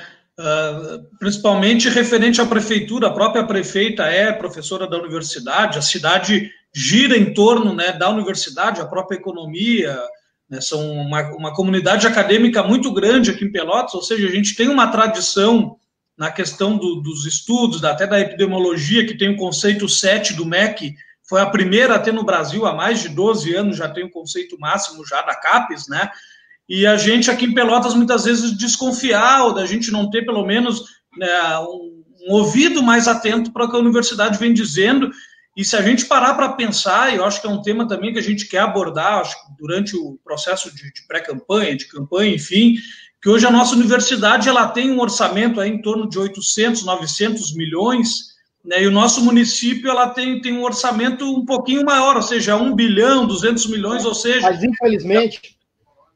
principalmente referente à prefeitura, a própria prefeita é professora da universidade, a cidade gira em torno, né, da universidade, a própria economia, né, são uma comunidade acadêmica muito grande aqui em Pelotas, ou seja, a gente tem uma tradição na questão dos estudos, até da epidemiologia, que tem o conceito 7 do MEC, foi a primeira a ter no Brasil, há mais de 12 anos já tem o conceito máximo já da CAPES, né? E a gente aqui em Pelotas muitas vezes desconfiar, ou da gente não ter pelo menos, né, um ouvido mais atento para o que a universidade vem dizendo. E se a gente parar para pensar, eu acho que é um tema também que a gente quer abordar, acho que durante o processo de pré-campanha, de campanha, enfim, que hoje a nossa universidade ela tem um orçamento aí em torno de 800, 900 milhões, né, e o nosso município ela tem um orçamento um pouquinho maior, ou seja, 1 bilhão, 200 milhões, ou seja... Mas, infelizmente...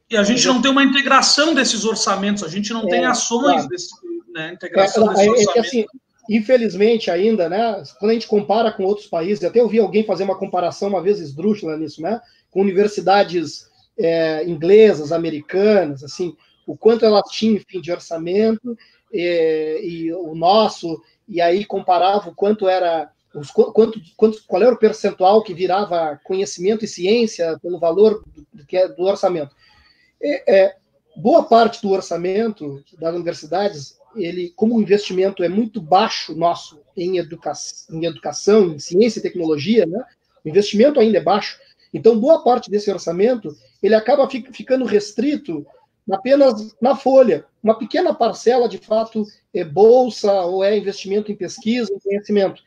E a gente não tem uma integração desses orçamentos, a gente não tem ações claro. desse, né, integração desses orçamentos. Que, assim, infelizmente ainda, né, quando a gente compara com outros países, até eu vi alguém fazer uma comparação uma vez esdrúxula nisso, né, com universidades inglesas, americanas, assim, o quanto elas tinham, enfim, de orçamento e o nosso, e aí comparava o quanto era, qual era o percentual que virava conhecimento e ciência pelo valor do orçamento. boa parte do orçamento das universidades, ele, como o investimento é muito baixo nosso em educação, em ciência e tecnologia, né, o investimento ainda é baixo, então boa parte desse orçamento ele acaba ficando restrito apenas na folha. Uma pequena parcela, de fato, é bolsa ou é investimento em pesquisa, em conhecimento.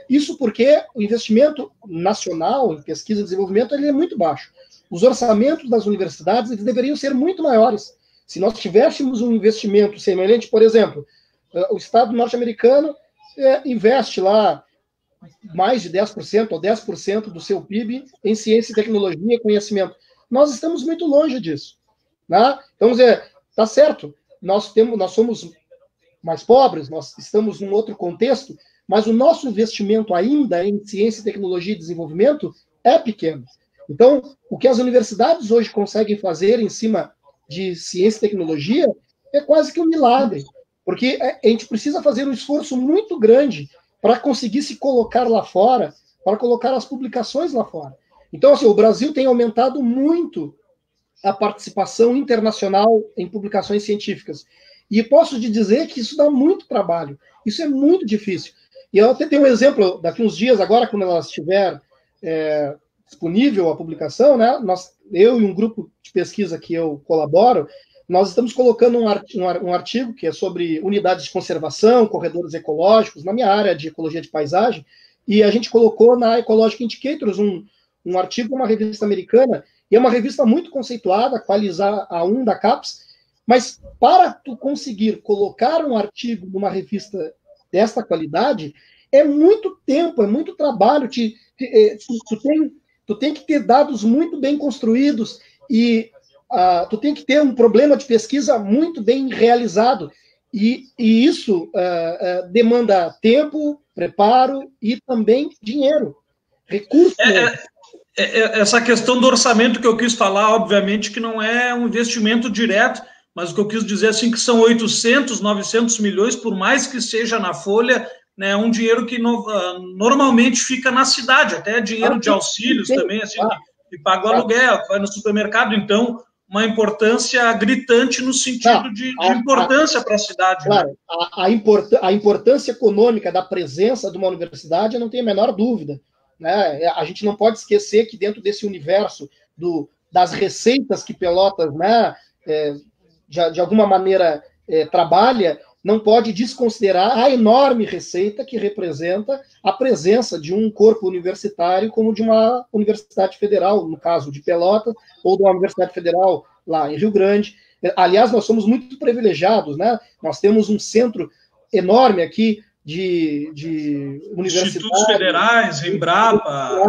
Isso porque o investimento nacional em pesquisa e desenvolvimento ele é muito baixo. Os orçamentos das universidades eles deveriam ser muito maiores. Se nós tivéssemos um investimento semelhante, por exemplo, o Estado norte-americano investe lá mais de 10% ou 10% do seu PIB em ciência e tecnologia e conhecimento. Nós estamos muito longe disso. Né? Então, tá certo, nós somos mais pobres, nós estamos num outro contexto, mas o nosso investimento ainda em ciência, tecnologia e desenvolvimento é pequeno. Então, o que as universidades hoje conseguem fazer em cima de ciência e tecnologia é quase que um milagre, porque a gente precisa fazer um esforço muito grande para conseguir se colocar lá fora, para colocar as publicações lá fora. Então, assim, o Brasil tem aumentado muito a participação internacional em publicações científicas. E posso te dizer que isso dá muito trabalho, isso é muito difícil. E eu até tenho um exemplo, daqui uns dias, agora, quando ela estiver disponível a publicação, né, eu e um grupo de pesquisa que eu colaboro, nós estamos colocando um artigo que é sobre unidades de conservação, corredores ecológicos, na minha área de ecologia de paisagem, e a gente colocou na Ecologic Indicators um artigo, uma revista americana, e é uma revista muito conceituada, Qualizar A1 da CAPES, mas para tu conseguir colocar um artigo numa revista desta qualidade, é muito tempo, é muito trabalho, tu tem que ter dados muito bem construídos e tu tem que ter um problema de pesquisa muito bem realizado, e isso demanda tempo, preparo e também dinheiro, recursos. Essa questão do orçamento que eu quis falar, obviamente que não é um investimento direto, mas o que eu quis dizer assim que são 800, 900 milhões, por mais que seja na folha, né, um dinheiro que normalmente fica na cidade, até dinheiro de auxílios também, assim, que paga o aluguel, que vai no supermercado, então uma importância gritante no sentido de importância para a cidade. Claro, né? A importância econômica da presença de uma universidade, eu não tenho a menor dúvida. Né? A gente não pode esquecer que dentro desse universo das receitas que Pelotas, né, de alguma maneira trabalha, não pode desconsiderar a enorme receita que representa a presença de um corpo universitário como de uma universidade federal, no caso de Pelotas, ou de uma universidade federal lá em Rio Grande. Aliás, nós somos muito privilegiados, né? Nós temos um centro enorme aqui de universidades. Institutos federais, Embrapa,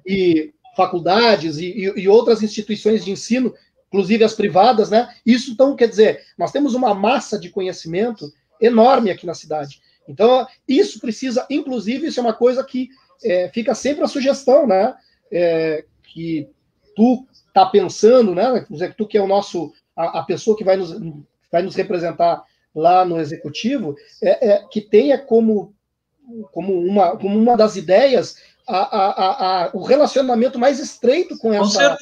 e faculdades e outras instituições de ensino, inclusive as privadas, né? Isso, então, quer dizer, nós temos uma massa de conhecimento enorme aqui na cidade. Então, isso precisa, inclusive, isso é uma coisa que fica sempre a sugestão, né? Que tu tá pensando, né? Tu que é a pessoa que vai nos representar lá no executivo, que tenha como uma das ideias o relacionamento mais estreito com essas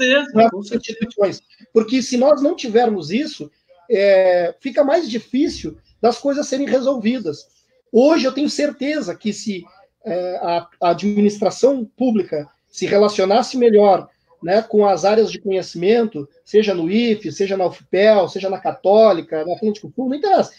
instituições. Porque se nós não tivermos isso, fica mais difícil das coisas serem resolvidas. Hoje eu tenho certeza que se a administração pública se relacionasse melhor, né, com as áreas de conhecimento, seja no IFE, seja na UFPEL, seja na Católica, na Atlântico Sul, não interessa.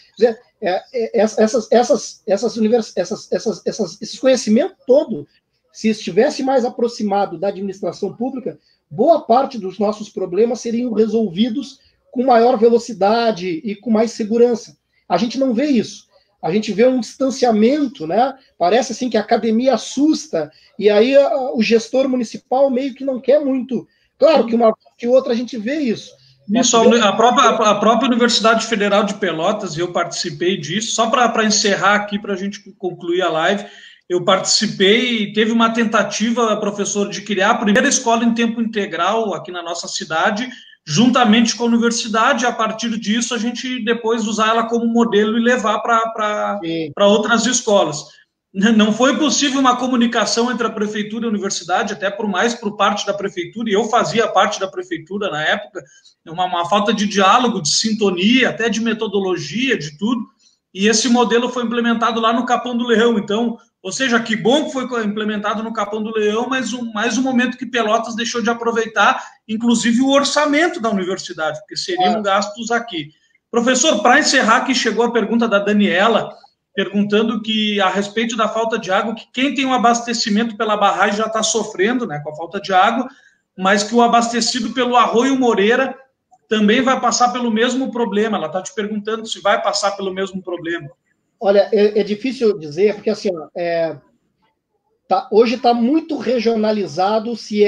Esse conhecimento todo, se estivesse mais aproximado da administração pública, boa parte dos nossos problemas seriam resolvidos com maior velocidade e com mais segurança. A gente não vê isso. A gente vê um distanciamento, né? Parece assim que a academia assusta, e aí o gestor municipal meio que não quer muito. Claro que uma que outra a gente vê isso. A própria Universidade Federal de Pelotas, eu participei disso, só para encerrar aqui, para a gente concluir a live, eu participei e teve uma tentativa, professor, de criar a primeira escola em tempo integral aqui na nossa cidade, juntamente com a universidade. A partir disso, a gente depois usar ela como modelo e levar para outras escolas. Não foi possível uma comunicação entre a prefeitura e a universidade, até por parte da prefeitura, e eu fazia parte da prefeitura na época, uma falta de diálogo, de sintonia, até de metodologia, de tudo, e esse modelo foi implementado lá no Capão do Leão. Então, ou seja, que bom que foi implementado no Capão do Leão, mas mais um momento que Pelotas deixou de aproveitar, inclusive o orçamento da universidade, porque seriam gastos aqui. Professor, para encerrar, que chegou a pergunta da Daniela, perguntando que, a respeito da falta de água, que quem tem um abastecimento pela barragem já está sofrendo, né, com a falta de água, mas que o abastecido pelo Arroio Moreira também vai passar pelo mesmo problema. Ela está te perguntando se vai passar pelo mesmo problema. Olha, é difícil dizer, porque assim, hoje está muito regionalizado se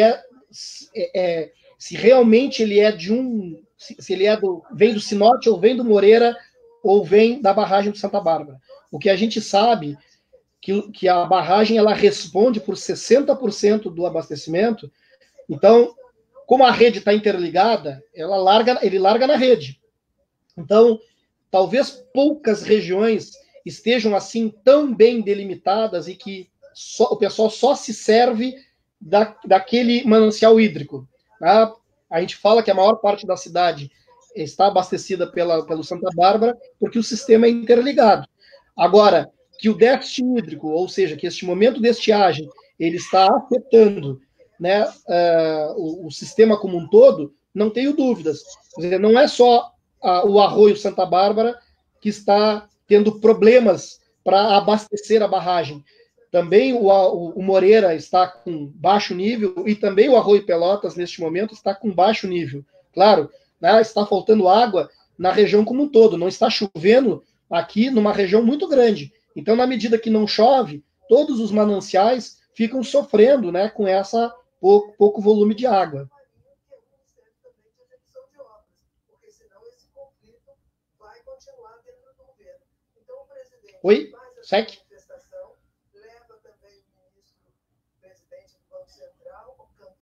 realmente ele é de um, se ele vem do Sinote ou vem do Moreira ou vem da barragem de Santa Bárbara. O que a gente sabe que a barragem ela responde por 60% do abastecimento. Então, como a rede está interligada, ele larga na rede. Então, talvez poucas regiões estejam assim tão bem delimitadas e que o pessoal só se serve daquele manancial hídrico. Tá? A gente fala que a maior parte da cidade está abastecida pelo Santa Bárbara porque o sistema é interligado. Agora, que o déficit hídrico, ou seja, que este momento de estiagem, ele está afetando, né, o sistema como um todo, não tenho dúvidas. Quer dizer, não é só o Arroio Santa Bárbara que está tendo problemas para abastecer a barragem. Também o Moreira está com baixo nível e também o Arroio Pelotas, neste momento, está com baixo nível. Claro, né, está faltando água na região como um todo, não está chovendo aqui numa região muito grande. Então, na medida que não chove, todos os mananciais ficam sofrendo, né, com essa pouco volume de água. Oi, Sec?